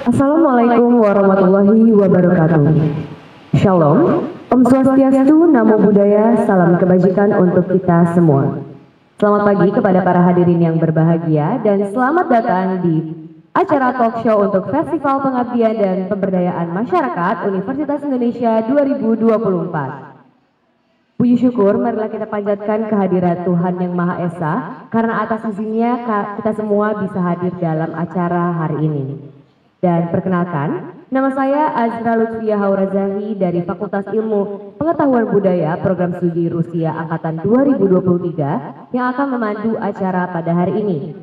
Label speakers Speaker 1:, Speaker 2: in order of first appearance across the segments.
Speaker 1: Assalamualaikum warahmatullahi wabarakatuh. Shalom, Om Swastiastu, Namo Buddhaya, salam kebajikan untuk kita semua. Selamat pagi kepada para hadirin yang berbahagia dan selamat datang di acara talk show untuk Festival Pengabdian dan Pemberdayaan Masyarakat Universitas Indonesia 2024. Puji syukur, marilah kita panjatkan kehadirat Tuhan Yang Maha Esa, karena atas izinnya kita semua bisa hadir dalam acara hari ini. Dan perkenalkan, nama saya Azra Lutfia Haurazahi dari Fakultas Ilmu Pengetahuan Budaya Program Studi Rusia Angkatan 2023 yang akan memandu acara pada hari ini.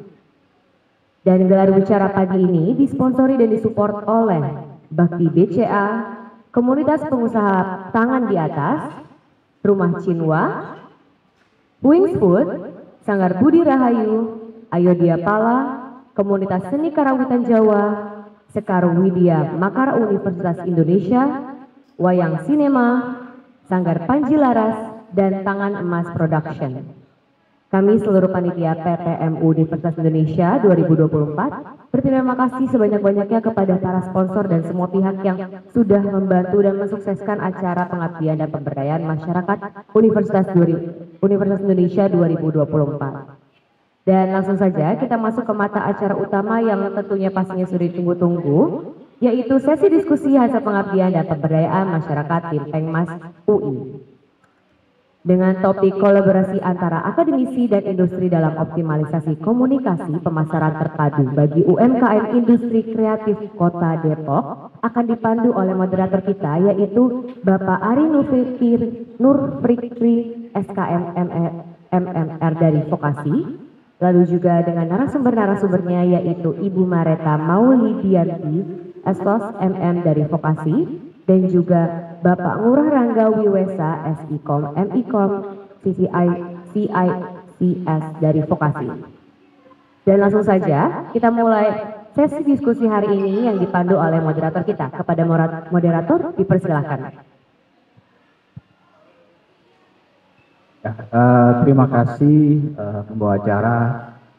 Speaker 1: Dan gelar bicara pagi ini disponsori dan disupport oleh Bakti BCA, Komunitas Pengusaha Tangan di Atas, Rumah Cinwa, Wings Food, Sanggar Budi Rahayu, Ayodhya Pala, Komunitas Seni Karawitan Jawa, Sekar Widya Makara Universitas Indonesia, Wayang Sinema, Sanggar Panji Laras, dan Tangan Emas Production. Kami seluruh panitia PPMU Universitas Indonesia 2024 berterima kasih sebanyak-banyaknya kepada para sponsor dan semua pihak yang sudah membantu dan mensukseskan acara pengabdian dan pemberdayaan masyarakat Universitas Indonesia 2024. Dan langsung saja kita masuk ke mata acara utama yang tentunya pastinya sudah ditunggu-tunggu, yaitu sesi diskusi hasil pengabdian dan pemberdayaan masyarakat tim Pengmas UI. Dengan topik kolaborasi antara akademisi dan industri dalam optimalisasi komunikasi pemasaran terpadu bagi UMKM Industri Kreatif Kota Depok akan dipandu oleh moderator kita, yaitu Bapak Ari Nurfikri SKM MMR dari Vokasi. Lalu juga dengan narasumbernya yaitu Ibu Mareta Maulidianti, Esos MM dari Vokasi, dan juga Bapak Ngurah Rangga Wiwesa SIKOM, MIKOM, CICS dari Vokasi. Dan langsung saja kita mulai sesi diskusi hari ini yang dipandu oleh moderator kita. Kepada moderator dipersilakan.
Speaker 2: Ya, terima kasih pembawa acara.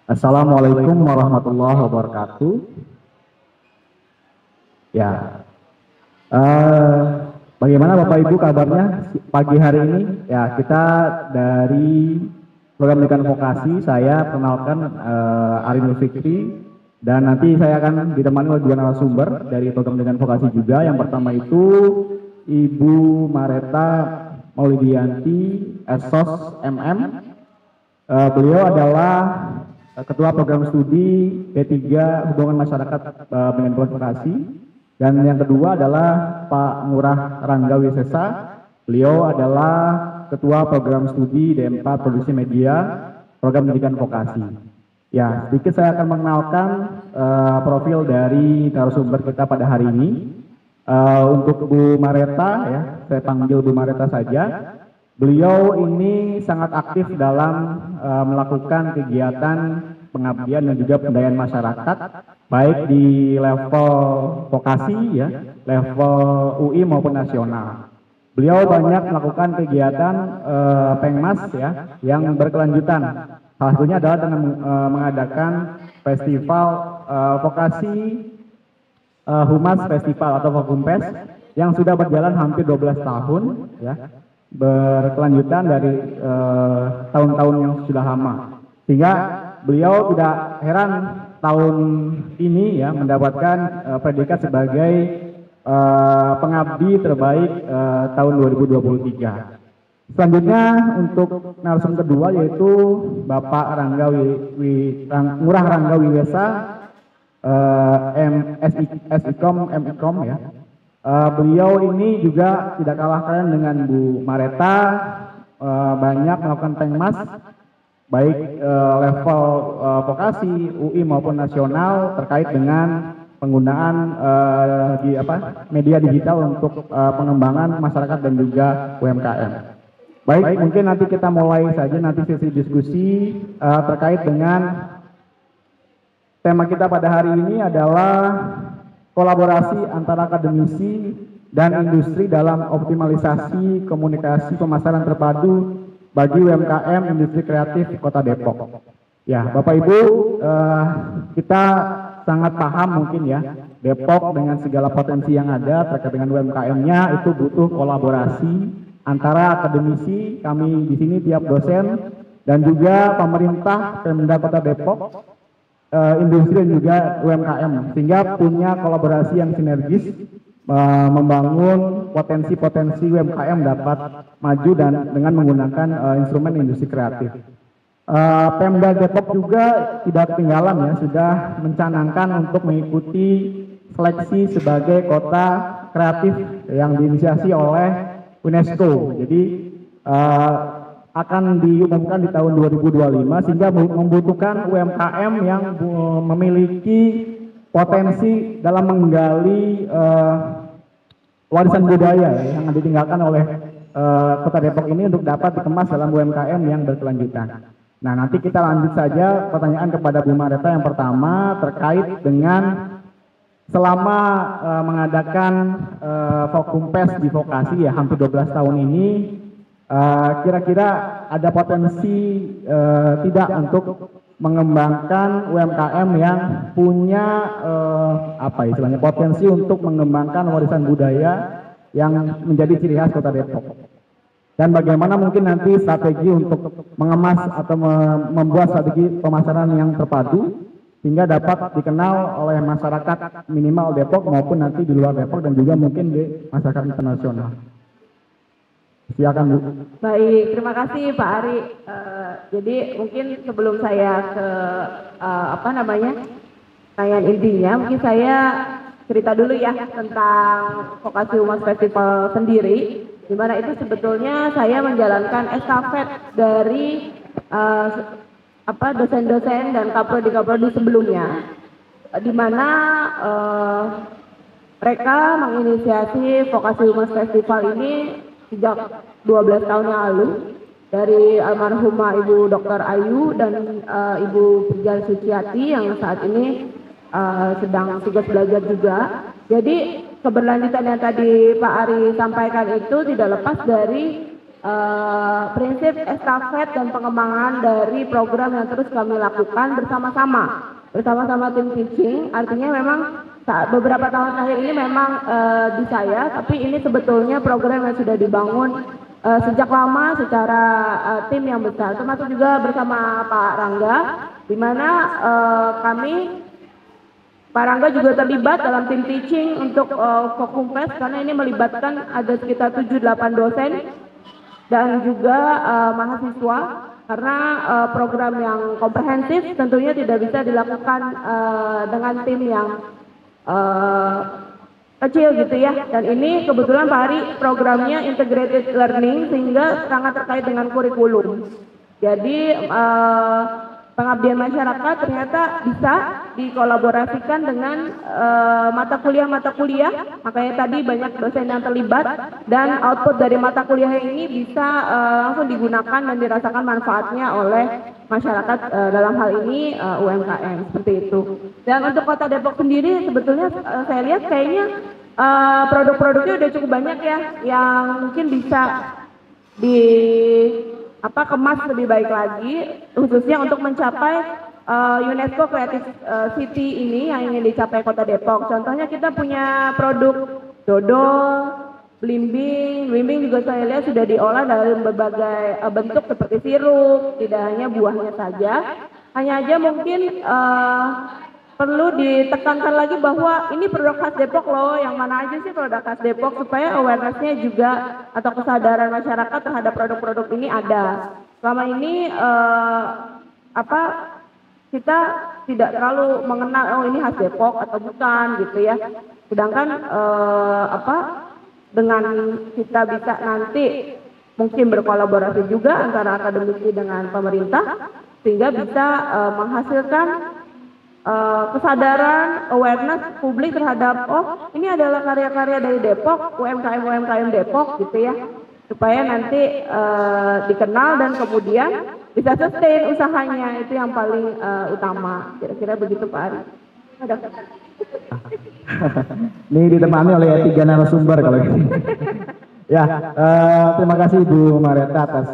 Speaker 2: Assalamualaikum warahmatullahi wabarakatuh. Ya, bagaimana Bapak Ibu kabarnya pagi hari ini? Ya, kita dari program pendidikan vokasi, saya perkenalkan Ari Nurfikri, dan nanti saya akan ditemani oleh dua narasumber dari program pendidikan vokasi juga. Yang pertama itu Ibu Mareta Maulidianti, Esos MM. Beliau adalah Ketua Program Studi P3 Hubungan Masyarakat Pendidikan Vokasi. Dan yang kedua adalah Pak Ngurah Rangga Wisesa. Beliau adalah Ketua Program Studi D4 Produksi Media Program Pendidikan Vokasi. Ya, sedikit saya akan mengenalkan profil dari narasumber kita pada hari ini. Untuk Bu Mareta, ya, saya panggil Bu Mareta saja. Beliau ini sangat aktif dalam melakukan kegiatan pengabdian dan juga pemberdayaan masyarakat, baik di level vokasi, ya, level UI maupun nasional. Beliau banyak melakukan kegiatan Pengmas, ya, yang berkelanjutan. Salah satunya adalah dengan mengadakan festival vokasi Humas Festival atau Vokumpes yang sudah berjalan hampir 12 tahun, ya, berkelanjutan dari tahun-tahun yang sudah lama, sehingga beliau tidak heran tahun ini, ya, mendapatkan predikat sebagai pengabdi terbaik tahun 2023. Selanjutnya untuk narasumber kedua yaitu Bapak Ngurah Rangga Wiwesa, SIKOM, MIKOM, ya. Beliau ini juga tidak kalah keren dengan Bu Mareta, banyak melakukan Pengmas baik level vokasi UI maupun nasional terkait dengan penggunaan media digital untuk pengembangan masyarakat dan juga UMKM. Baik, mungkin nanti kita mulai saja nanti sesi diskusi terkait dengan tema kita pada hari ini adalah kolaborasi antara akademisi dan industri dalam optimalisasi komunikasi pemasaran terpadu bagi UMKM Industri Kreatif Kota Depok. Ya, Bapak Ibu, kita sangat paham mungkin, ya, Depok dengan segala potensi yang ada terkait dengan UMKM-nya itu butuh kolaborasi antara akademisi, kami di sini tiap dosen, dan juga pemerintah Pemda Kota Depok, industri dan juga UMKM, sehingga punya kolaborasi yang sinergis membangun potensi-potensi UMKM dapat maju dan dengan menggunakan instrumen industri kreatif. Pemda Depok juga tidak ketinggalan ya, sudah mencanangkan untuk mengikuti seleksi sebagai kota kreatif yang diinisiasi oleh UNESCO. Jadi akan diumumkan di tahun 2025 sehingga membutuhkan UMKM yang memiliki potensi dalam menggali warisan budaya yang ditinggalkan oleh Kota Depok ini untuk dapat dikemas dalam UMKM yang berkelanjutan. Nah, nanti kita lanjut saja pertanyaan kepada Bu Mareta yang pertama terkait dengan selama mengadakan Vokumpes di vokasi ya hampir 12 tahun ini, kira-kira ada potensi tidak untuk mengembangkan UMKM yang punya apa istilahnya potensi untuk mengembangkan warisan budaya yang menjadi ciri khas Kota Depok. Dan bagaimana mungkin nanti strategi untuk mengemas atau membuat strategi pemasaran yang terpadu sehingga dapat dikenal oleh masyarakat minimal Depok maupun nanti di luar Depok dan juga mungkin di masyarakat internasional. Silakan Bu.
Speaker 3: Baik, terima kasih Pak Ari. Jadi mungkin sebelum saya ke pertanyaan intinya, mungkin saya cerita dulu ya tentang Vokasi Humas Festival sendiri. Di mana itu sebetulnya saya menjalankan estafet dari dosen-dosen dan kaprodi-kaprodi sebelumnya, di mana mereka menginisiasi Vokasi Humas Festival ini sejak 12 tahun yang lalu dari almarhumah Ibu Dr. Ayu dan Ibu Prijal Suciati yang saat ini sedang tugas belajar juga. Jadi keberlanjutan yang tadi Pak Ari sampaikan itu tidak lepas dari prinsip estafet dan pengembangan dari program yang terus kami lakukan bersama-sama tim teaching. Artinya memang beberapa tahun terakhir ini memang di saya, tapi ini sebetulnya program yang sudah dibangun sejak lama secara tim yang besar, termasuk juga bersama Pak Rangga, di mana Pak Rangga juga terlibat dalam tim teaching untuk Vokumpes karena ini melibatkan ada sekitar 7-8 dosen dan juga mahasiswa karena program yang komprehensif tentunya tidak bisa dilakukan dengan tim yang kecil gitu ya. Dan ini kebetulan Pak Ari programnya integrated learning sehingga sangat terkait dengan kurikulum. Jadi pengabdian masyarakat ternyata bisa dikolaborasikan dengan mata kuliah, makanya tadi banyak dosen yang terlibat dan output dari mata kuliah ini bisa langsung digunakan dan dirasakan manfaatnya oleh masyarakat dalam hal ini UMKM seperti itu. Dan untuk Kota Depok sendiri sebetulnya saya lihat kayaknya produk-produknya udah cukup banyak ya yang mungkin bisa kemas lebih baik lagi, khususnya untuk mencapai UNESCO Creative City ini yang ingin dicapai Kota Depok. Contohnya kita punya produk dodol, blimbing juga saya lihat sudah diolah dalam berbagai bentuk seperti sirup, tidak hanya buahnya saja. Hanya aja mungkin perlu ditekankan lagi bahwa ini produk khas Depok loh, yang mana aja sih produk khas Depok supaya awareness-nya juga atau kesadaran masyarakat terhadap produk-produk ini ada. Selama ini kita tidak terlalu mengenal ini khas Depok atau bukan gitu ya. Sedangkan dengan kita bisa nanti mungkin berkolaborasi juga antara akademisi dengan pemerintah sehingga bisa menghasilkan kesadaran, awareness publik terhadap ini adalah karya-karya dari Depok, UMKM Depok gitu ya, supaya nanti dikenal dan kemudian bisa sustain usahanya, itu yang paling utama. Kira-kira begitu Pak Ari.
Speaker 2: Ini ditemani oleh 3 narasumber kalau gitu. Ya, terima kasih Bu Mareta atas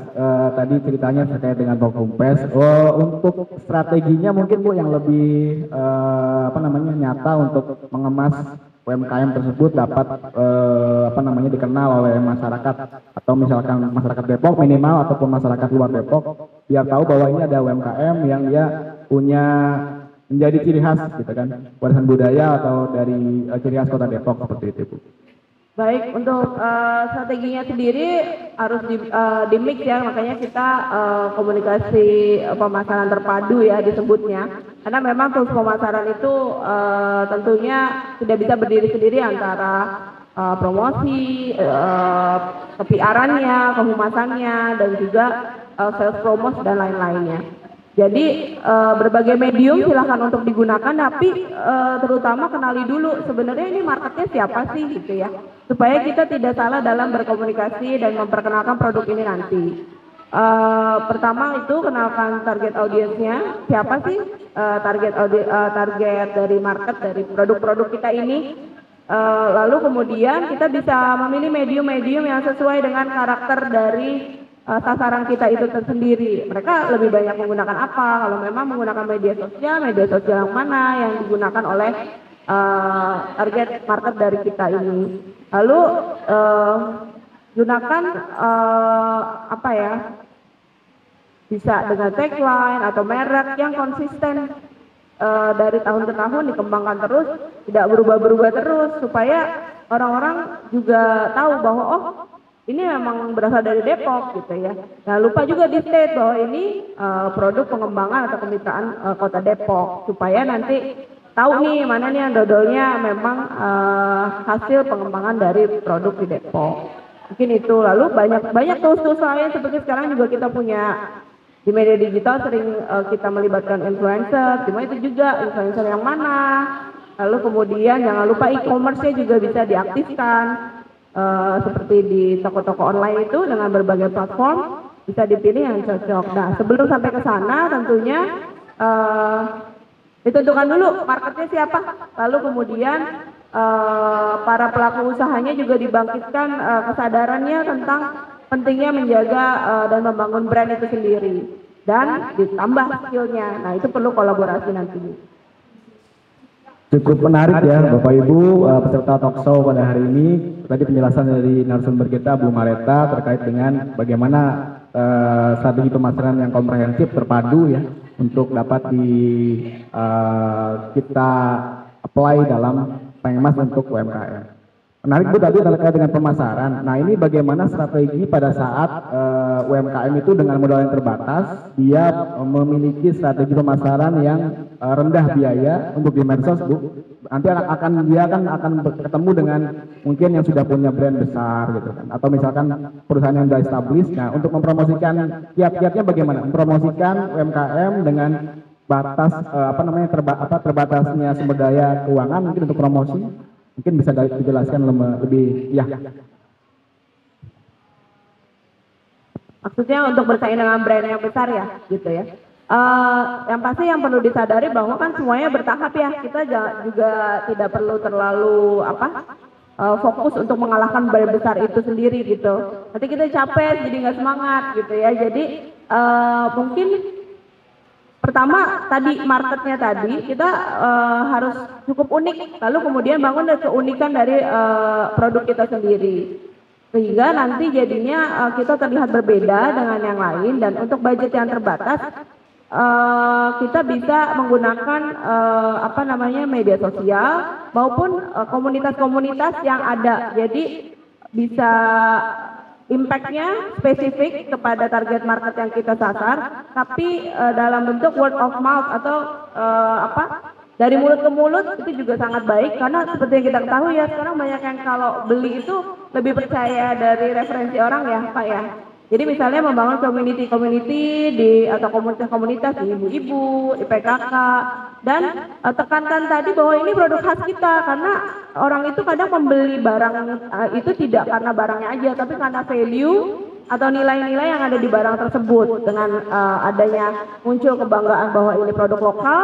Speaker 2: tadi ceritanya terkait dengan Vokumpes. Untuk strateginya mungkin Bu yang lebih nyata untuk mengemas UMKM tersebut dapat dikenal oleh masyarakat, atau misalkan masyarakat Depok minimal ataupun masyarakat luar Depok biar tahu bahwa ini ada UMKM yang dia punya menjadi ciri khas gitu kan, warisan budaya atau dari ciri khas Kota Depok seperti itu, Bu.
Speaker 3: Baik, untuk strateginya sendiri harus di mix ya, makanya kita komunikasi pemasaran terpadu ya disebutnya, karena memang tools pemasaran itu tentunya tidak bisa berdiri sendiri antara promosi, ke-PR-annya, kehumasannya, dan juga sales promote dan lain-lainnya. Jadi berbagai medium silahkan untuk digunakan, tapi terutama kenali dulu sebenarnya ini marketnya siapa sih gitu ya, supaya kita tidak salah dalam berkomunikasi dan memperkenalkan produk ini nanti. Pertama itu kenalkan target audiensnya, siapa sih target dari market dari produk-produk kita ini. Lalu kemudian kita bisa memilih medium-medium yang sesuai dengan karakter dari sasaran kita itu tersendiri. Mereka lebih banyak menggunakan apa? Kalau memang menggunakan media sosial yang mana yang digunakan oleh target market dari kita ini. Lalu gunakan bisa dengan tagline atau merek yang konsisten dari tahun ke tahun dikembangkan terus, tidak berubah-berubah terus, supaya orang-orang juga tahu bahwa oh ini memang berasal dari Depok gitu ya. Nah lupa juga di state bahwa ini produk pengembangan atau kemitraan Kota Depok, supaya nanti tahu nih mana nih yang dodolnya memang hasil pengembangan dari produk di Depok. Mungkin itu. Lalu banyak tools-tools lain seperti sekarang juga kita punya di media digital sering kita melibatkan influencer, cuma itu juga influencer yang mana. Lalu kemudian jangan lupa e-commerce-nya juga bisa diaktifkan. Seperti di toko-toko online itu dengan berbagai platform bisa dipilih yang cocok. Nah sebelum sampai ke sana tentunya ditentukan dulu marketnya siapa, lalu kemudian para pelaku usahanya juga dibangkitkan kesadarannya tentang pentingnya menjaga dan membangun brand itu sendiri, dan ditambah skillnya. Nah itu perlu kolaborasi nanti.
Speaker 2: Cukup menarik ya Bapak Ibu peserta talkshow pada hari ini. Tadi penjelasan dari narasumber kita Bu Mareta terkait dengan bagaimana strategi pemasaran yang komprehensif terpadu ya untuk dapat kita apply dalam pengemas untuk UMKM. Menarik Bu tadi terkait dengan pemasaran. Nah ini bagaimana strategi pada saat UMKM itu dengan modal yang terbatas, dia memiliki strategi pemasaran yang rendah biaya untuk di medsos Bu. Nanti dia akan ketemu dengan mungkin yang sudah punya brand besar gitu kan, atau misalkan perusahaan yang sudah established. Nah untuk mempromosikan kiat-kiatnya bagaimana? Mempromosikan UMKM dengan batas terbatasnya sumber daya keuangan mungkin untuk promosi. Mungkin bisa dijelaskan lebih ya.
Speaker 3: Maksudnya untuk bersaing dengan brand yang besar ya, gitu ya. Yang pasti yang perlu disadari bahwa kan semuanya bertahap ya. Kita juga tidak perlu terlalu fokus untuk mengalahkan brand besar itu sendiri gitu. Nanti kita capek, jadi nggak semangat gitu ya. Jadi mungkin pertama tadi marketnya tadi kita harus cukup unik, lalu kemudian bangun keunikan dari produk kita sendiri, sehingga nanti jadinya kita terlihat berbeda dengan yang lain. Dan untuk budget yang terbatas kita bisa menggunakan media sosial maupun komunitas-komunitas yang ada, jadi bisa impact-nya spesifik kepada target market yang kita sasar, tapi dalam bentuk word of mouth atau dari mulut ke mulut itu juga sangat baik, karena seperti yang kita ketahui ya sekarang banyak yang kalau beli itu lebih percaya dari referensi orang ya Pak ya. Jadi misalnya membangun community atau komunitas-komunitas di ibu-ibu, di PKK, dan tekankan tadi bahwa ini produk khas kita, karena orang itu kadang membeli barang itu tidak karena barangnya aja, tapi karena value atau nilai-nilai yang ada di barang tersebut. Dengan adanya muncul kebanggaan bahwa ini produk lokal,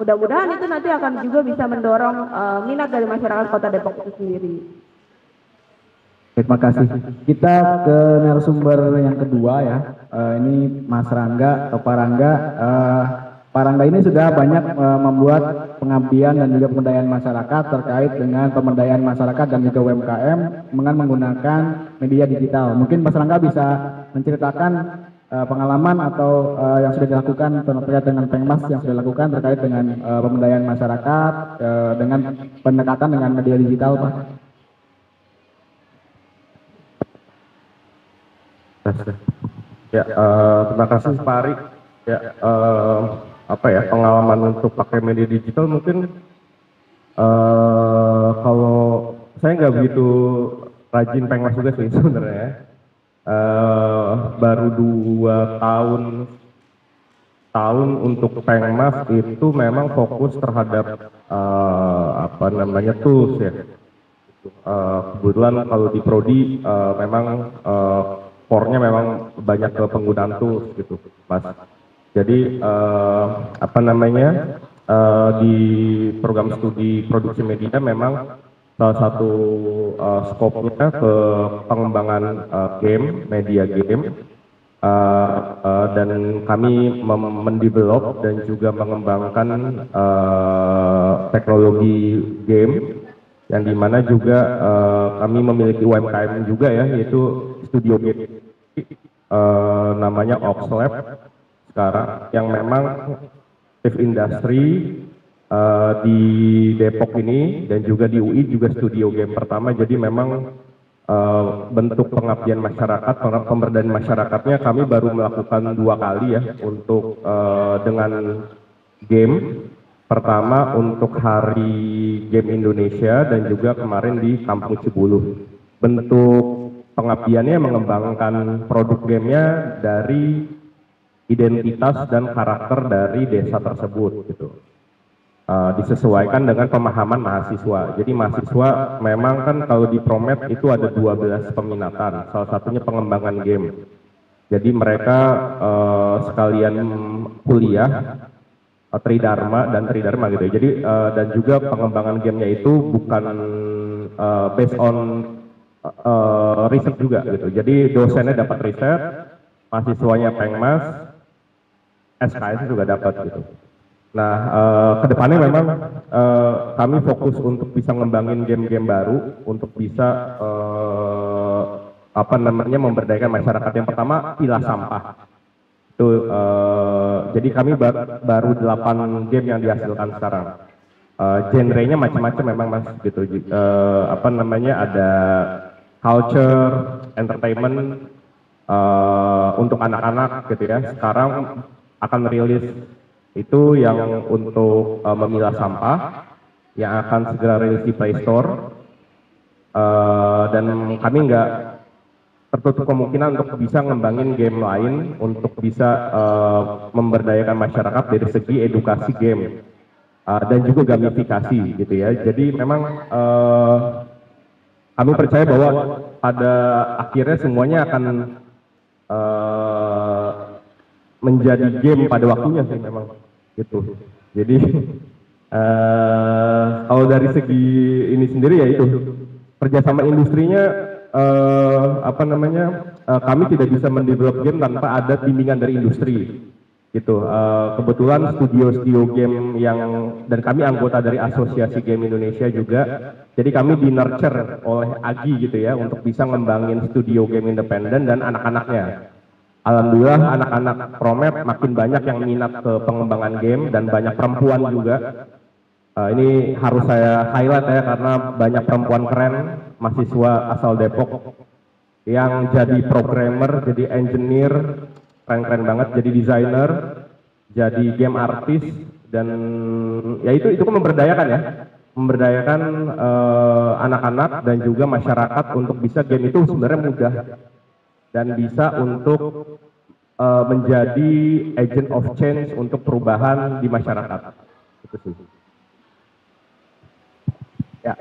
Speaker 3: mudah-mudahan itu nanti akan juga bisa mendorong minat dari masyarakat Kota Depok itu sendiri.
Speaker 2: Terima kasih. Kita ke narasumber yang kedua ya. Ini Mas Rangga atau Pak Rangga. Pak Rangga ini sudah banyak membuat pengabdian dan juga pemberdayaan masyarakat terkait dengan pemberdayaan masyarakat dan juga UMKM dengan menggunakan media digital. Mungkin Mas Rangga bisa menceritakan pengalaman atau yang sudah dilakukan terkait dengan Pengmas yang sudah dilakukan terkait dengan pemberdayaan masyarakat dengan pendekatan dengan media digital, Pak.
Speaker 4: Ya, terima kasih Pak Ari. Ya, pengalaman untuk pakai media digital mungkin kalau saya nggak begitu rajin Pengmas juga sih sebenarnya. Baru 2 tahun untuk Pengmas itu memang fokus terhadap tools ya. Kebetulan kalau di Prodi memang core-nya memang banyak ke penggunaan tools gitu, Mas. Jadi di program studi produksi media memang salah satu skopnya ke pengembangan game, media game, dan kami mendevelop dan juga mengembangkan teknologi game, yang dimana juga kami memiliki UMKM juga ya, yaitu studio game namanya Oxlab sekarang, yang memang Active Industry di Depok ini dan juga di UI juga studio game pertama. Jadi memang bentuk pengabdian masyarakat, pemberdayaan masyarakatnya kami baru melakukan 2 kali ya untuk dengan game. Pertama untuk Hari Game Indonesia dan juga kemarin di Kampung Cibulu. Bentuk pengabdiannya mengembangkan produk gamenya dari identitas dan karakter dari desa tersebut gitu. Disesuaikan dengan pemahaman mahasiswa. Jadi mahasiswa memang kan kalau di Promed itu ada 12 peminatan, salah satunya pengembangan game. Jadi mereka sekalian kuliah Tridharma dan Tridharma gitu ya. Jadi dan juga pengembangan gamenya itu bukan based on riset juga gitu. Jadi dosennya dapat riset, mahasiswanya Pengmas, SKS juga dapat gitu. Nah, kedepannya memang kami fokus untuk bisa ngembangin game-game baru untuk bisa memberdayakan masyarakat. Yang pertama pilah sampah. Itu jadi kami baru 8 game yang dihasilkan sekarang. Genrenya macam-macam memang Mas gitu. Ada culture, entertainment untuk anak-anak gitu ya. Sekarang akan merilis itu yang untuk memilah sampah yang akan segera rilis di Play Store, dan kami nggak tertutup kemungkinan untuk bisa ngembangin game lain untuk bisa memberdayakan masyarakat dari segi edukasi game dan juga gamifikasi gitu ya. Jadi memang kami percaya bahwa pada akhirnya semuanya akan menjadi game pada waktunya sih memang gitu. Jadi kalau dari segi ini sendiri ya itu kerjasama industrinya kami tidak bisa mendevelop game tanpa ada bimbingan dari industri gitu. Kebetulan studio game dan kami anggota dari Asosiasi Game Indonesia juga, jadi kami di nurture oleh AGI gitu ya untuk bisa ngembangin studio game independen dan anak-anaknya. Alhamdulillah anak-anak Promed makin banyak yang minat ke pengembangan game dan banyak perempuan juga. Ini harus saya highlight ya karena banyak perempuan keren, mahasiswa asal Depok yang jadi programmer, jadi engineer, keren-keren banget, jadi desainer, jadi game artist, dan ya itu kan memberdayakan ya, memberdayakan anak-anak dan juga masyarakat untuk bisa game itu sebenarnya mudah dan bisa untuk menjadi agent of change untuk perubahan di masyarakat. Itu sih.
Speaker 2: Ya,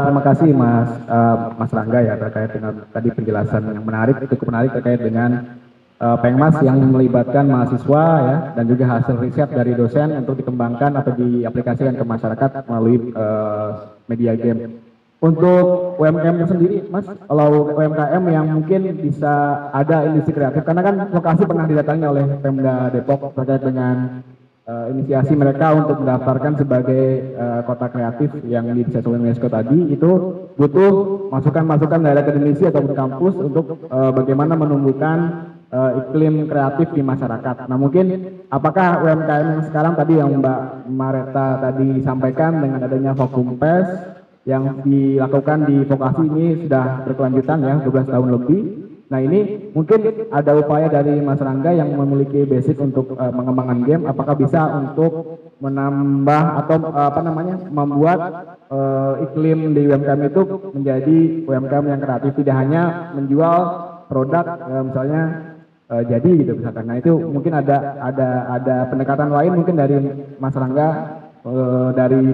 Speaker 2: terima kasih Mas Rangga ya terkait dengan tadi penjelasan yang menarik, cukup menarik terkait dengan Pengmas yang melibatkan mahasiswa ya dan juga hasil riset dari dosen untuk dikembangkan atau diaplikasikan ke masyarakat melalui media game. Untuk UMKM sendiri, Mas, kalau UMKM yang mungkin bisa ada industri kreatif, karena kan lokasi pernah didatangi oleh Pemda Depok terkait dengan inisiasi mereka untuk mendaftarkan sebagai kota kreatif yang disetujui UNESCO tadi, itu butuh masukan-masukan dari akademisi ataupun kampus untuk bagaimana menumbuhkan iklim kreatif di masyarakat. Nah mungkin apakah UMKM yang sekarang tadi yang Mbak Mareta tadi sampaikan dengan adanya Vokum Pes yang dilakukan di vokasi ini sudah berkelanjutan ya 12 tahun lebih. Nah ini mungkin ada upaya dari Mas Rangga yang memiliki basic untuk mengembangkan game, apakah bisa untuk menambah atau membuat iklim di UMKM itu menjadi UMKM yang kreatif, tidak hanya menjual produk misalnya jadi gitu misalkan. Nah itu mungkin ada pendekatan lain mungkin dari Mas Rangga dari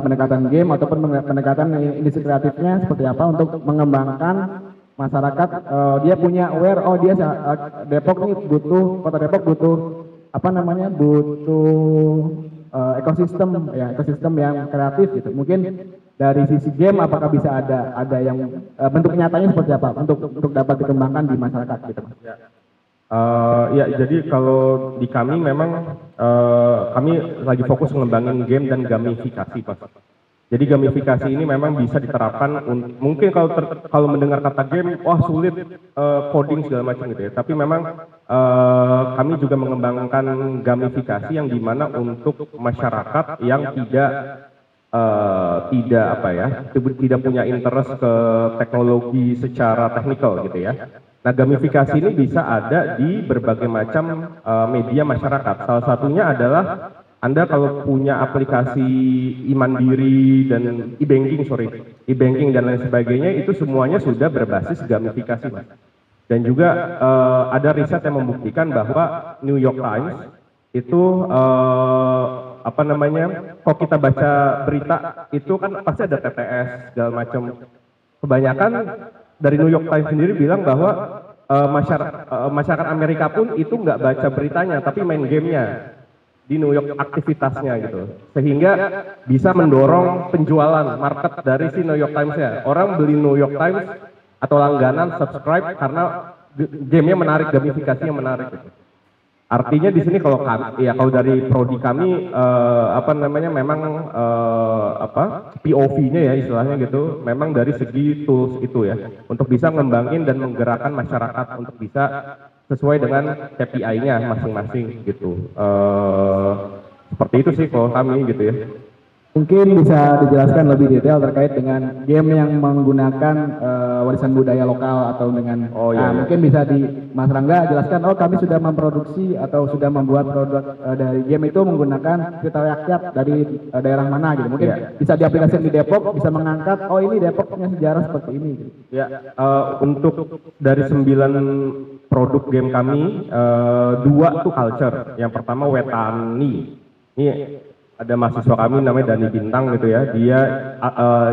Speaker 2: pendekatan game ataupun pendekatan industri kreatifnya seperti apa untuk mengembangkan masyarakat, dia punya aware, oh dia Depok nih butuh, kota Depok butuh ekosistem yang kreatif gitu. Mungkin dari sisi game apakah bisa ada yang bentuk nyatanya seperti apa untuk dapat dikembangkan di masyarakat gitu.
Speaker 4: Ya, jadi kalau di kami memang kami lagi fokus mengembangin game dan gamifikasi, Pak. Jadi gamifikasi ini memang bisa diterapkan, mungkin kalau mendengar kata game, wah sulit, coding segala macam gitu ya. Tapi memang kami juga mengembangkan gamifikasi yang dimana untuk masyarakat yang tidak punya interest ke teknologi secara teknikal gitu ya. Nah gamifikasi ini bisa ada di berbagai macam media masyarakat. Salah satunya adalah Anda kalau punya aplikasi e-mandiri dan e-banking dan lain sebagainya, itu semuanya sudah berbasis gamifikasi, Mas. Dan juga ada riset yang membuktikan bahwa New York Times itu kalau kita baca berita itu kan pasti ada TTS segala macam. Kebanyakan dari New York Times sendiri bilang bahwa masyarakat Amerika pun itu nggak baca beritanya tapi main gamenya di New York aktivitasnya gitu, sehingga bisa mendorong penjualan market dari si New York Times ya. Orang beli New York Times atau langganan subscribe karena gamenya menarik, gamifikasinya menarik gitu. Artinya di sini kalau dari prodi kami memang POV-nya ya istilahnya gitu, memang dari segi tools itu ya untuk bisa ngembangin dan menggerakkan masyarakat untuk bisa sesuai dengan KPI-nya masing-masing gitu. Seperti itu sih kalau kami gitu ya.
Speaker 2: Mungkin bisa dijelaskan lebih detail terkait dengan game yang menggunakan warisan budaya lokal atau dengan mungkin bisa Mas Rangga jelaskan, oh kami sudah memproduksi atau sudah membuat produk dari game itu menggunakan cerita rakyat dari daerah mana gitu. Mungkin bisa diaplikasikan di Depok, bisa mengangkat, oh ini Depok punya sejarah seperti ini gitu.
Speaker 4: Ya, untuk dari 9 produk game kami, 2 tuh culture. Yang pertama Wetani. Ini ada mahasiswa kami namanya Dani Bintang gitu ya. Dia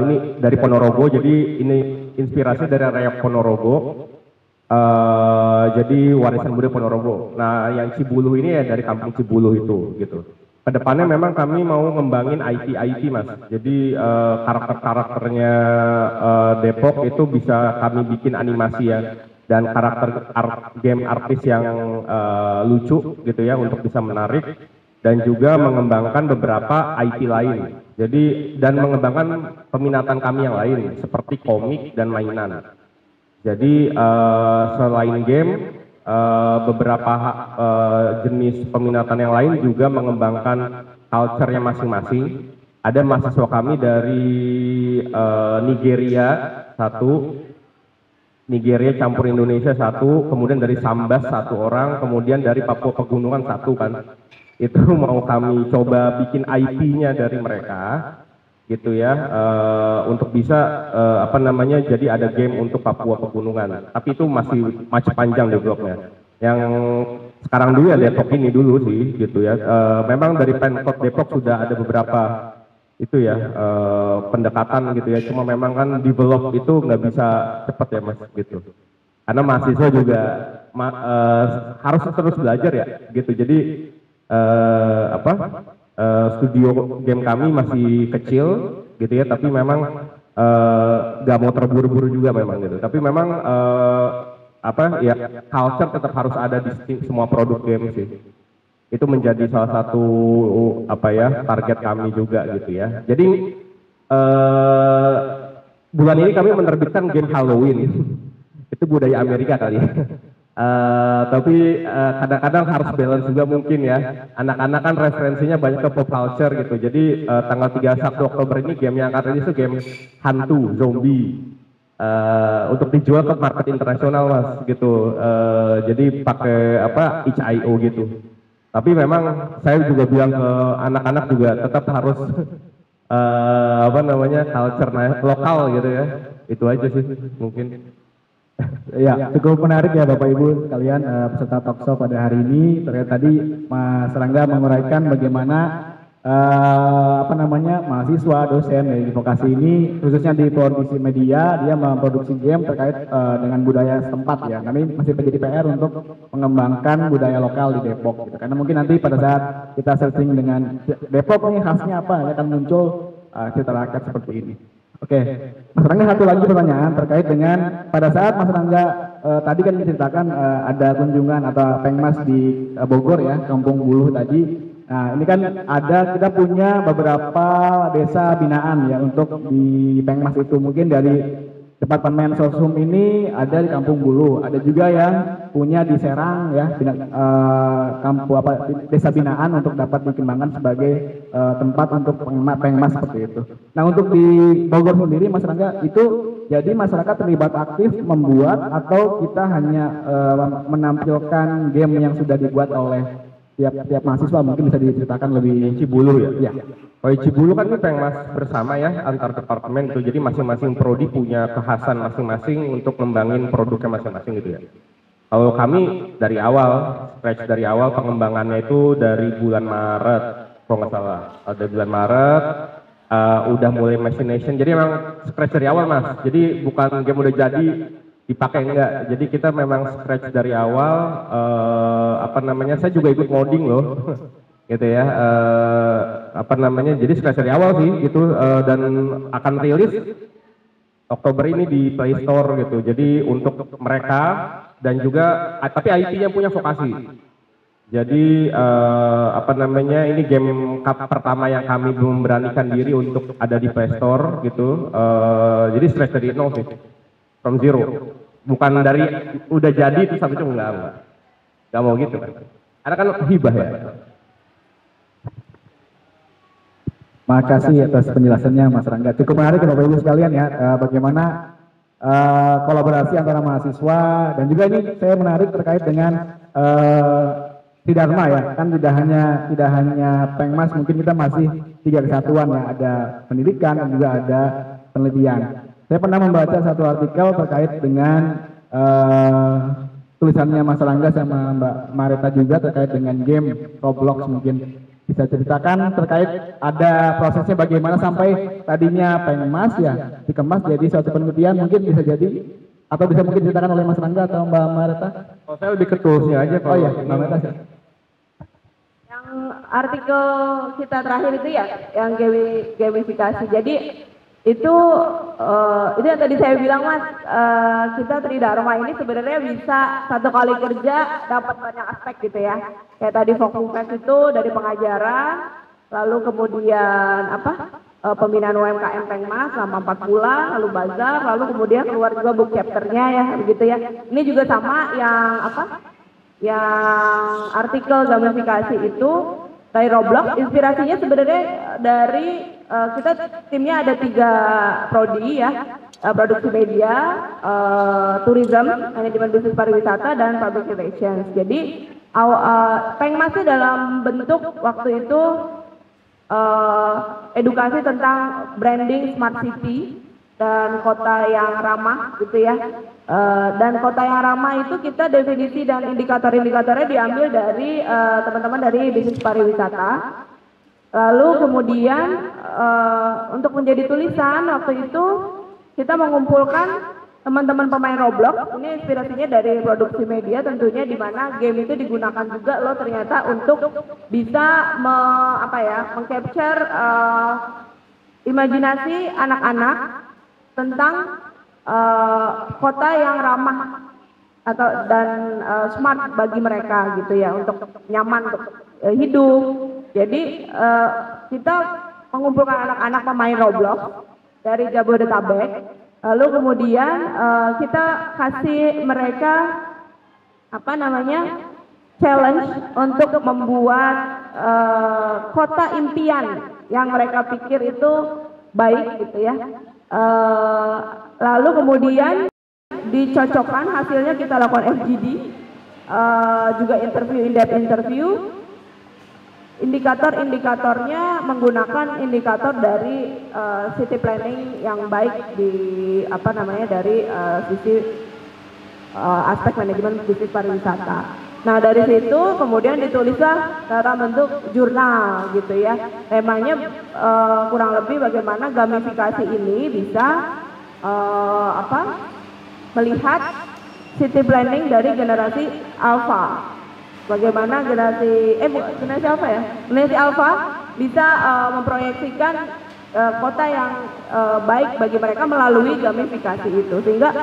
Speaker 4: ini dari Ponorogo, jadi ini inspirasi dari Reok Ponorogo. Jadi warisan budaya Ponorogo. Nah, yang Cibuluh ini ya dari kampung Cibuluh itu gitu. Kedepannya memang kami mau ngembangin IT Mas. Jadi karakternya Depok itu bisa kami bikin animasi ya, dan karakter game artis yang lucu gitu ya untuk bisa menarik. Dan juga mengembangkan beberapa IP lain. Jadi dan mengembangkan peminatan kami yang lain seperti komik dan mainan. Jadi selain game, beberapa jenis peminatan yang lain juga mengembangkan culture-nya masing-masing. Ada mahasiswa kami dari Nigeria 1, Nigeria campur Indonesia 1, kemudian dari Sambas 1 orang, kemudian dari Papua Pegunungan 1 kan. Itu mau kami coba bikin IP-nya dari mereka gitu ya, untuk bisa jadi ada game untuk Papua Pegunungan, tapi itu masih panjang developnya. Yang sekarang dulu ya Depok ini dulu sih gitu ya. Memang dari Pemkot Depok sudah ada beberapa itu ya pendekatan gitu ya, cuma memang kan develop itu nggak bisa cepat ya Mas gitu, karena mahasiswa juga harus terus belajar ya gitu. Jadi studio game kami masih kecil gitu ya, tapi memang gak mau terburu-buru juga memang gitu. Tapi memang culture tetap harus ada di semua produk game sih. itu menjadi salah satu apa ya target kami juga gitu ya. Jadi bulan ini kami menerbitkan game Halloween. Itu budaya Amerika kali ya. Tapi kadang-kadang harus balance juga mungkin ya. Anak-anak kan referensinya banyak ke pop culture gitu. Jadi tanggal 31 Oktober ini game yang akan rilis itu game hantu, zombie. Untuk dijual ke market internasional mas gitu. Jadi pakai apa itch.io gitu. Tapi memang saya juga bilang ke anak-anak juga tetap harus apa namanya culture lokal gitu ya. Itu aja sih mungkin.
Speaker 2: Ya, cukup menarik ya Bapak Ibu sekalian peserta talkshow pada hari ini. Terkait tadi Mas Rangga menguraikan bagaimana apa namanya mahasiswa dosen dari vokasi ini khususnya di produksi media dia memproduksi game terkait dengan budaya setempat ya. Kami masih menjadi PR untuk mengembangkan budaya lokal di Depok gitu. Karena mungkin nanti pada saat kita searching dengan Depok nih khasnya apa akan muncul cerita rakyat seperti ini. Oke, Mas Rangga satu lagi pertanyaan terkait dengan pada saat Mas Rangga tadi kan diceritakan ada kunjungan atau Pengmas di Bogor ya, Kampung Buluh tadi. Nah ini kan ada kita punya beberapa desa binaan ya untuk di Pengmas itu mungkin dari Departemen Sosum ini ada di Kampung Buluh, ada juga yang punya di Serang ya, kampung apa desa binaan untuk dapat dikembangkan sebagai tempat untuk pengmas seperti itu. Nah untuk di Bogor sendiri Mas Rangga itu jadi masyarakat terlibat aktif membuat atau kita hanya menampilkan game yang sudah dibuat oleh tiap mahasiswa mungkin bisa diceritakan lebih
Speaker 4: Cibulu ya?
Speaker 2: Ya.
Speaker 4: Kalau Cibulu kan ini Pengmas bersama ya antar departemen itu, jadi masing-masing prodi punya kekhasan masing-masing untuk ngembangin produknya masing-masing gitu ya. Kalau kami dari awal, scratch dari awal pengembangannya itu dari bulan Maret, kalau nggak salah, ada bulan Maret udah mulai machination, jadi memang scratch dari awal mas, jadi bukan game udah jadi dipakai enggak, jadi kita memang scratch dari awal, apa namanya, saya juga ikut modding loh. Gitu ya, apa namanya, jadi scratch dari awal sih gitu, dan akan rilis Oktober ini di Play Store gitu, jadi untuk mereka dan juga tapi IT-nya punya vokasi, jadi apa namanya, ini game pertama yang kami belum beranikan diri untuk ada di Play Store gitu, jadi scratch dari nol sih, from zero, bukan dari udah jadi terus habis itu nggak mau gitu kan, karena kan hibah ya.
Speaker 2: Makasih atas penjelasannya Mas Rangga. Cukup menarik ya Bapak Ibu sekalian ya, bagaimana kolaborasi antara mahasiswa dan juga ini saya menarik terkait dengan Tridharma ya, kan tidak hanya Pengmas, mungkin kita masih 3 kesatuan ya, ada pendidikan dan juga ada penelitian. Saya pernah membaca satu artikel terkait dengan tulisannya Mas Rangga sama Mbak Marita juga terkait dengan game Roblox, mungkin bisa ceritakan terkait ada prosesnya bagaimana sampai tadinya Pengmas ya dikemas jadi suatu penelitian, mungkin bisa jadi atau bisa mungkin ceritakan oleh Mas Rangga atau Mbak Marita.
Speaker 4: Oh, saya lebih ke toolsnya aja.
Speaker 2: Oh iya Mbak Marita sih.
Speaker 3: Yang artikel kita terakhir itu ya yang gamifikasi, jadi itu yang tadi saya bilang mas, kita Tridharma ini sebenarnya bisa satu kali kerja dapat banyak aspek gitu ya, kayak tadi Fokus itu dari pengajaran, lalu kemudian pembinaan UMKM Pengmas selama 4 bulan, lalu bazar, lalu kemudian keluar juga book chapternya ya begitu ya. Ini juga sama yang yang artikel gamifikasi itu dari Roblox, inspirasinya sebenarnya dari kita timnya ada 3 prodi ya, produksi media, tourism, manajemen bisnis pariwisata, dan public relations. Jadi Pengmasnya dalam bentuk waktu itu edukasi tentang branding smart city dan kota yang ramah gitu ya. Dan kota yang ramah itu kita definisi dan indikator-indikatornya diambil dari teman-teman dari bisnis pariwisata. Lalu kemudian untuk menjadi tulisan waktu itu kita mengumpulkan teman-teman pemain Roblox, ini inspirasinya dari produksi media tentunya, di mana game itu digunakan juga loh ternyata untuk bisa mengcapture imajinasi anak-anak tentang kota yang ramah dan smart bagi mereka gitu ya, untuk nyaman untuk hidup. Jadi kita mengumpulkan anak-anak pemain Roblox dari Jabodetabek, lalu kemudian kita kasih mereka challenge untuk membuat kota impian yang mereka pikir itu baik gitu ya. Lalu kemudian dicocokkan hasilnya, kita lakukan FGD, juga in-depth interview. Indikatornya menggunakan indikator dari city planning yang baik di dari sisi aspek manajemen bisnis pariwisata. Nah dari situ kemudian ditulislah dalam bentuk jurnal gitu ya. Temanya kurang lebih bagaimana gamifikasi ini bisa melihat city planning dari generasi alpha. Bagaimana generasi alpha bisa memproyeksikan kota yang baik bagi mereka melalui gamifikasi itu, sehingga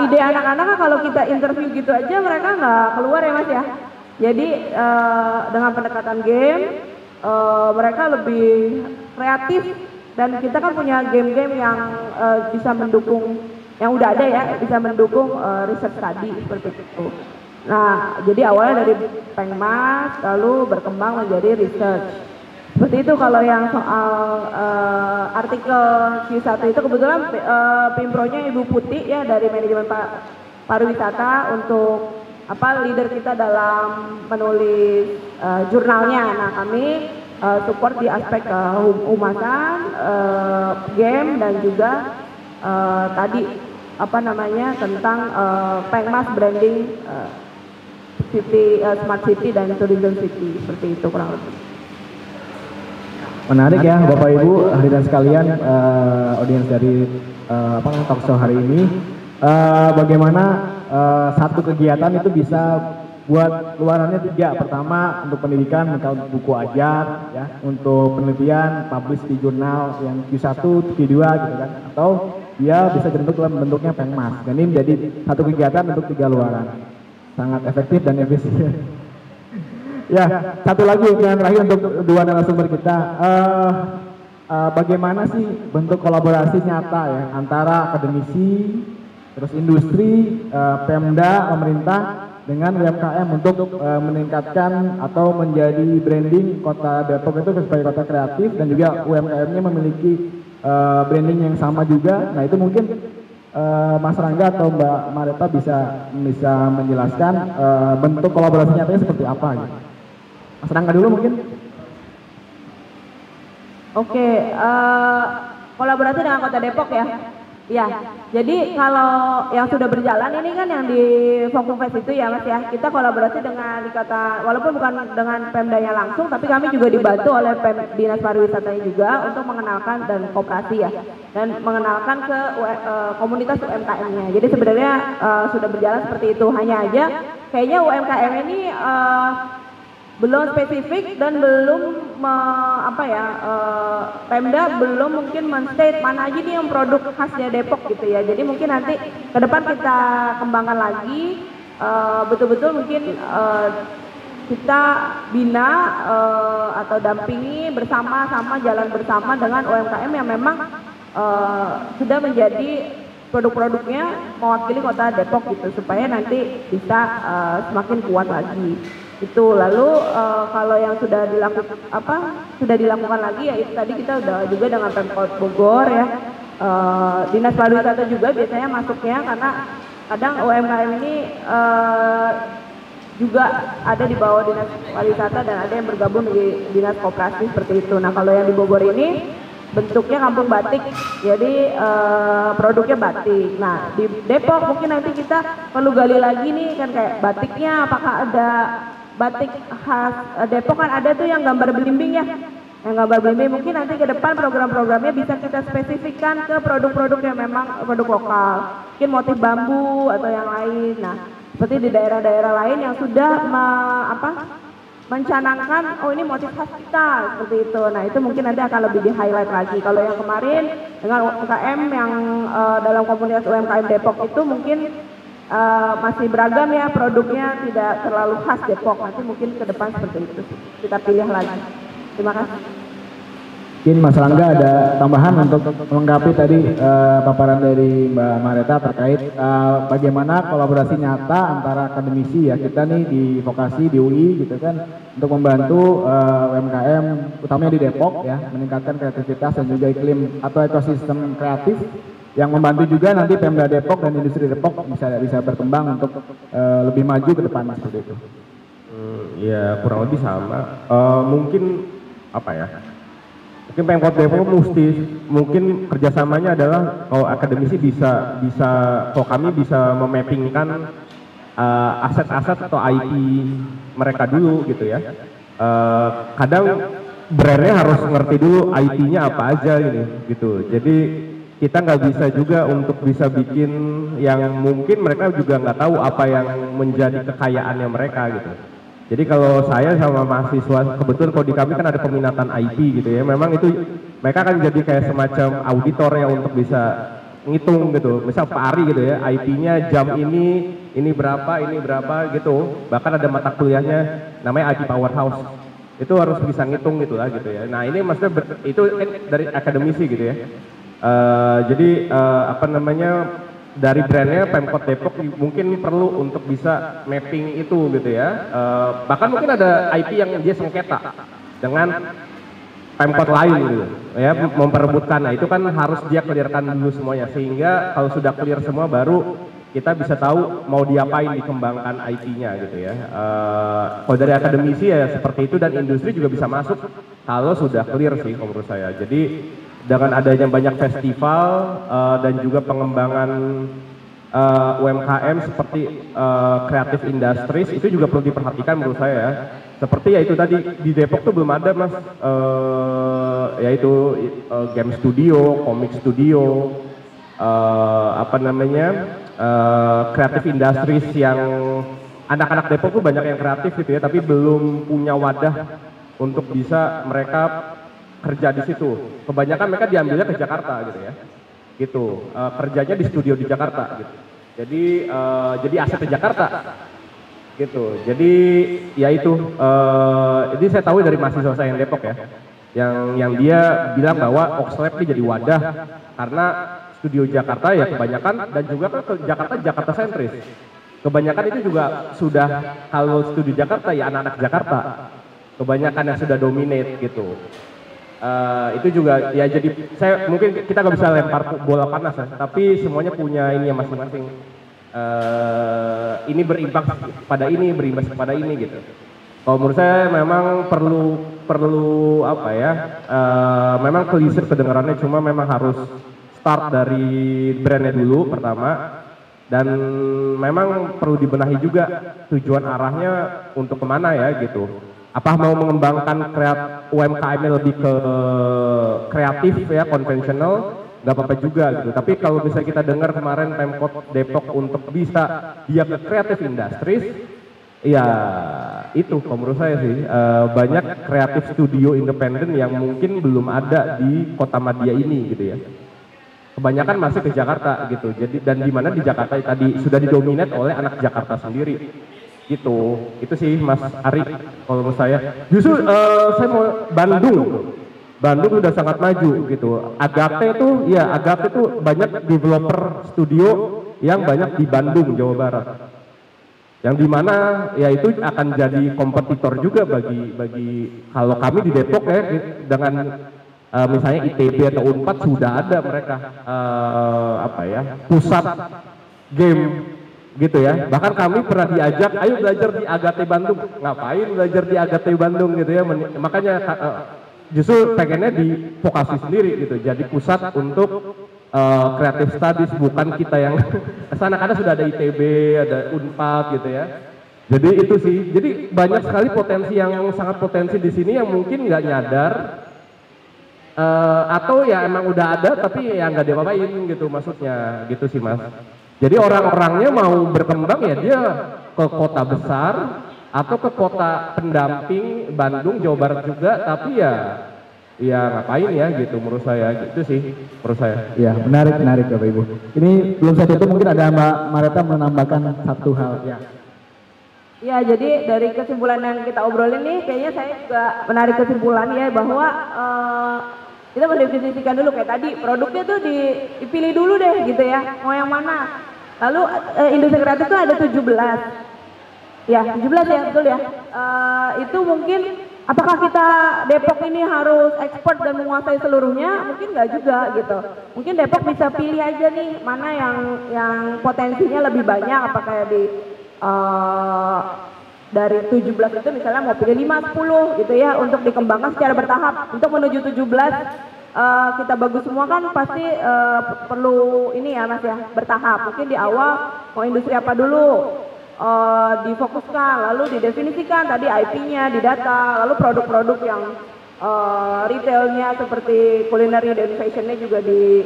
Speaker 3: ide anak-anak kalau kita interview gitu aja mereka nggak keluar ya Mas ya. Jadi dengan pendekatan game mereka lebih kreatif, dan kita kan punya game-game yang bisa mendukung, yang udah ada ya, bisa mendukung research tadi seperti itu. Nah jadi awalnya dari Pengmas lalu berkembang menjadi research. Seperti itu kalau yang soal artikel Q1 itu kebetulan Pimpronya Ibu Putih ya dari manajemen pariwisata untuk leader kita dalam menulis jurnalnya. Nah kami support di aspek humasan, game, dan juga tadi tentang Pengmas branding city, smart city dan tourism city, seperti itu kurang lebih.
Speaker 2: Menarik ya Bapak Ibu, hadirin sekalian, audiens dari talkshow hari ini. Bagaimana satu kegiatan itu bisa buat luarannya 3. Pertama untuk pendidikan, untuk buku ajar ya, untuk penelitian publish di jurnal yang Q1, Q2 gitu kan, atau dia bisa bentuk dalam bentuknya Pengmas. Dan ini menjadi satu kegiatan untuk 3 luaran. Sangat efektif dan efisien. Ya, satu lagi yang terakhir untuk 2 narasumber kita. Bagaimana sih bentuk kolaborasi nyata ya antara akademisi, terus industri, Pemda, pemerintah dengan UMKM untuk meningkatkan atau menjadi branding kota Depok itu sebagai kota kreatif, dan juga UMKM-nya memiliki branding yang sama juga. Nah itu mungkin Mas Rangga atau Mbak Mareta bisa menjelaskan bentuk kolaborasi nyatanya seperti apa gitu. Mas Rangga dulu mungkin.
Speaker 3: Oke, kolaborasi dengan Kota Depok ya. Ya, jadi kalau yang sudah berjalan ini kan yang di Fokum Fest itu ya Mas ya, kita kolaborasi dengan walaupun bukan dengan Pemdanya langsung, tapi kami juga dibantu oleh Dinas Pariwisatanya juga untuk mengenalkan dan koperasi ya, dan mengenalkan ke komunitas UMKM-nya. Jadi sebenarnya sudah berjalan seperti itu, hanya aja kayaknya UMKM ini belum spesifik dan belum Pemda belum mungkin men-state mana aja nih yang produk khasnya Depok gitu ya. Jadi mungkin nanti ke depan kita kembangkan lagi, betul-betul mungkin kita bina atau dampingi bersama-sama, jalan bersama dengan UMKM yang memang sudah menjadi produk-produknya mewakili kota Depok gitu, supaya nanti bisa semakin kuat lagi. Itu lalu kalau yang sudah dilakukan lagi ya itu tadi kita udah juga dengan Pemkot Bogor ya, Dinas Pariwisata juga biasanya masuknya, karena kadang UMKM ini juga ada di bawah Dinas Pariwisata dan ada yang bergabung di Dinas Koperasi seperti itu. Nah kalau yang di Bogor ini bentuknya kampung batik, jadi produknya batik. Nah di Depok mungkin nanti kita perlu gali lagi nih kan, kayak batiknya apakah ada batik khas Depok, kan ada tuh yang gambar belimbing ya, yang gambar belimbing. Mungkin nanti ke depan program-programnya bisa kita spesifikkan ke produk-produk yang memang produk lokal, mungkin motif bambu atau yang lain. Nah seperti di daerah-daerah lain yang sudah mencanangkan, oh ini motif khas kita seperti itu. Nah itu mungkin nanti akan lebih di highlight lagi. Kalau yang kemarin dengan UMKM yang dalam komunitas UMKM Depok itu mungkin masih beragam ya produknya, tidak terlalu khas Depok. Nanti mungkin ke depan seperti itu kita pilih lagi. Terima kasih.
Speaker 2: Mungkin Mas Rangga ada tambahan untuk melengkapi tadi paparan dari Mbak Mareta terkait bagaimana kolaborasi nyata antara akademisi ya kita nih di vokasi di UI gitu kan untuk membantu UMKM utamanya di Depok ya meningkatkan kreativitas dan juga iklim atau ekosistem kreatif yang membantu juga nanti Pemda Depok dan industri Depok bisa berkembang untuk lebih maju ke depan seperti itu.
Speaker 4: Ya kurang lebih sama. Mungkin apa ya? Mungkin Pemkot Depok mungkin kerjasamanya adalah kalau akademisi kalau kami bisa memappingkan aset-aset atau IP mereka dulu gitu ya. Kadang brandnya harus ngerti dulu IP-nya apa aja gitu. Jadi kita nggak bisa juga untuk bisa bikin yang mungkin mereka juga nggak tahu apa yang menjadi kekayaannya mereka gitu. Jadi kalau saya sama mahasiswa, kebetulan kalau di kami kan ada peminatan IP gitu ya, memang itu mereka akan jadi kayak semacam auditor ya untuk bisa ngitung gitu. Misal Pak Ari gitu ya, IP-nya jam ini berapa gitu. Bahkan ada mata kuliahnya namanya IP Powerhouse. Itu harus bisa ngitung gitu lah gitu ya. Nah ini maksudnya itu dari akademisi gitu ya. Jadi apa namanya dari brandnya Pemkot Depok mungkin perlu untuk bisa mapping itu gitu ya. Bahkan mungkin ada IP yang dia sengketa dengan Pemkot lain gitu ya, memperebutkan. Nah itu kan harus dia clearkan dulu semuanya sehingga kalau sudah clear semua baru kita bisa tahu mau diapain dikembangkan IP-nya gitu ya. Kalau dari akademisi ya seperti itu dan industri juga bisa masuk kalau sudah clear sih menurut saya. Jadi dengan adanya banyak festival dan juga pengembangan UMKM seperti creative industries itu juga perlu diperhatikan menurut saya ya. Seperti ya itu tadi di Depok tuh belum ada mas, yaitu game studio, comic studio, apa namanya creative industries yang anak-anak Depok tuh banyak yang kreatif gitu ya, tapi belum punya wadah untuk bisa mereka kerja di situ. Kebanyakan mereka diambilnya ke Jakarta gitu ya. Gitu. Kerjanya di studio di Jakarta gitu. Jadi aset di Jakarta. Gitu. Jadi ya itu ini saya tahu dari mahasiswa saya yang Depok ya. Yang dia bilang bahwa Oxlab ini jadi wadah karena studio Jakarta ya kebanyakan dan juga kan ke Jakarta sentris. Kebanyakan itu juga sudah kalau studio Jakarta ya anak-anak Jakarta. Kebanyakan yang sudah dominate gitu. Itu juga ya jadi saya mungkin kita nggak bisa lempar bola panas ya, tapi semuanya punya ini ya masing-masing. Ini berimbas pada ini gitu. Kalau menurut saya memang perlu apa ya? Memang klise kedengarannya cuma memang harus start dari brandnya dulu pertama dan memang perlu dibenahi juga tujuan arahnya untuk kemana ya gitu. Apa mau mengembangkan UMKM lebih ke kreatif ya konvensional nggak apa-apa juga gitu. Tapi kalau misalnya kita dengar kemarin Pemkot Depok untuk bisa dia ke kreatif industries, ya itu menurut saya sih banyak kreatif studio independen yang mungkin belum ada di Kota Madia ini gitu ya. Kebanyakan masih ke Jakarta gitu. Jadi dan di mana di Jakarta tadi sudah didominate oleh anak Jakarta sendiri. Gitu, itu sih Mas Ari kalau menurut saya. Justru saya mau Bandung udah sangat maju gitu. Agate itu banyak developer studio yang banyak di Bandung, Jawa Barat. Yang dimana ya itu akan jadi kompetitor juga bagi kalau kami di Depok ya dengan misalnya ITB atau Unpad sudah ada mereka pusat game gitu ya. Bahkan kami pernah diajak ayo belajar di Agate Bandung. Ngapain belajar di Agate Bandung gitu ya. Makanya justru pengennya di vokasi sendiri gitu. Jadi pusat untuk creative studies, bukan kita yang kesana karena sudah ada ITB, ada Unpad gitu ya. Jadi itu sih. Jadi banyak sekali potensi yang sangat potensi di sini yang mungkin nggak nyadar atau ya emang udah ada tapi ya nggak diapa-apain gitu maksudnya gitu sih mas. Jadi orang-orangnya mau berkembang ya dia ke kota besar atau ke kota pendamping Bandung, Jawa Barat juga, tapi ya ya ngapain ya gitu menurut saya, gitu sih menurut saya.
Speaker 2: Ya, menarik Bapak Ibu. Ini belum saya tutup, mungkin ada Mbak Mareta menambahkan satu hal. Ya.
Speaker 3: Ya, jadi dari kesimpulan yang kita obrolin nih, kayaknya saya juga menarik kesimpulan ya bahwa kita mendefinisikan dulu kayak tadi produknya tuh dipilih dulu deh gitu ya, mau yang mana. Lalu industri kreatif tuh ada 17. Ya, 17 ya, betul ya. Itu mungkin apakah kita Depok ini harus ekspor dan menguasai seluruhnya? Mungkin nggak juga gitu. Mungkin Depok bisa pilih aja nih mana yang potensinya lebih banyak, apakah dari 17 itu misalnya mau pilih 5, 10 gitu ya untuk dikembangkan secara bertahap. Untuk menuju 17 kita bagus semua kan pasti perlu ini ya Mas ya, bertahap. Mungkin di awal mau industri apa dulu, difokuskan, lalu didefinisikan tadi IP-nya, didata, lalu produk-produk yang retailnya seperti culinary dan fashionnya juga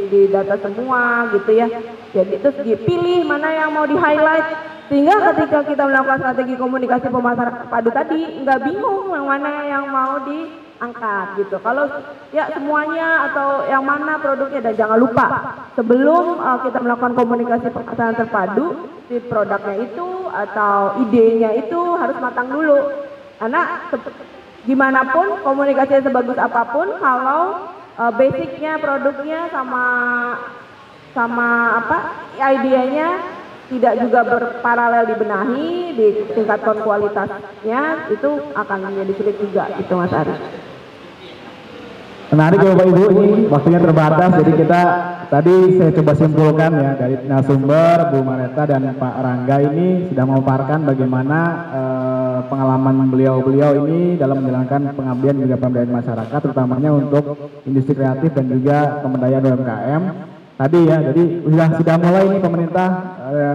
Speaker 3: didata semua gitu ya. Jadi terus dipilih mana yang mau di-highlight, sehingga ketika kita melakukan strategi komunikasi pemasaran padu tadi nggak bingung yang mana yang mau diangkat gitu. Kalau ya semuanya atau yang mana produknya, dan jangan lupa sebelum kita melakukan komunikasi pemasaran terpadu, si produknya itu atau idenya itu harus matang dulu, karena gimana pun komunikasinya sebagus apapun kalau basicnya produknya sama apa idenya tidak juga berparalel dibenahi, ditingkatkan kualitasnya, itu akan menjadi sulit juga gitu Mas Ari.
Speaker 2: Menarik ya Bapak Ibu, ini waktunya terbatas, jadi kita tadi saya coba simpulkan ya dari narasumber Bu Mareta dan Pak Rangga ini sudah memaparkan bagaimana pengalaman beliau ini dalam menjalankan pengabdian juga pemberdayaan masyarakat, terutamanya untuk industri kreatif dan juga pemberdayaan UMKM. Tadi ya, jadi sudah mulai ini pemerintah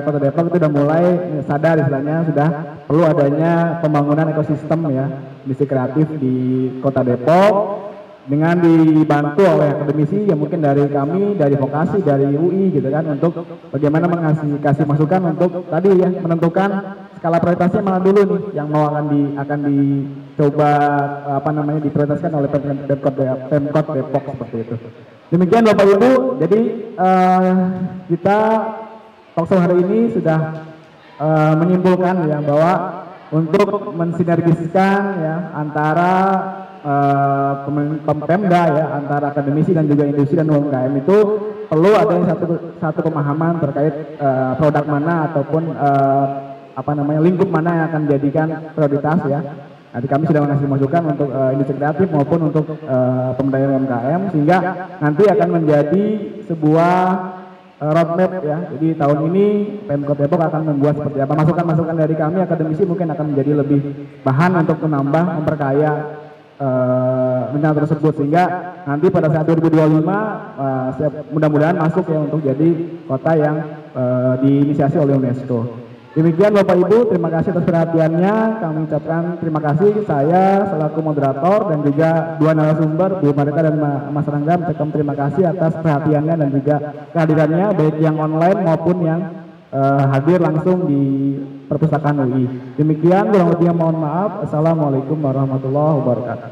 Speaker 2: Kota Depok itu sudah mulai sadar istilahnya sudah perlu adanya pembangunan ekosistem ya industri kreatif di Kota Depok dengan dibantu oleh akademisi ya, mungkin dari kami, dari vokasi, dari UI gitu kan, untuk bagaimana kasih masukan untuk tadi ya menentukan skala prioritasnya mana dulu nih yang mau akan dicoba apa namanya diprioritaskan oleh Pemkot Depok seperti itu. Demikian Bapak Ibu, jadi kita talkshow hari ini sudah menyimpulkan ya bahwa untuk mensinergiskan ya antara Pemda ya, antara akademisi dan juga industri dan UMKM itu perlu adanya satu pemahaman terkait produk mana ataupun apa namanya lingkup mana yang akan dijadikan prioritas ya. Nanti kami sudah mengasih masukan untuk industri kreatif maupun untuk pemberdayaan UMKM, sehingga nanti akan menjadi sebuah roadmap ya. Jadi tahun ini Pemkot Depok akan membuat seperti apa, masukan-masukan dari kami akademisi mungkin akan menjadi lebih bahan untuk menambah, memperkaya rencana tersebut, sehingga nanti pada saat 2025 mudah-mudahan masuk ya untuk jadi kota yang diinisiasi oleh UNESCO. Demikian Bapak Ibu, terima kasih atas perhatiannya. Kami ucapkan terima kasih, saya selaku moderator dan juga dua narasumber Bu Mareta dan Mas Rangga mengucapkan terima kasih atas perhatiannya dan juga kehadirannya baik yang online maupun yang hadir langsung di perpustakaan UI. Demikian, kurang lebihnya mohon maaf. Assalamualaikum warahmatullahi wabarakatuh.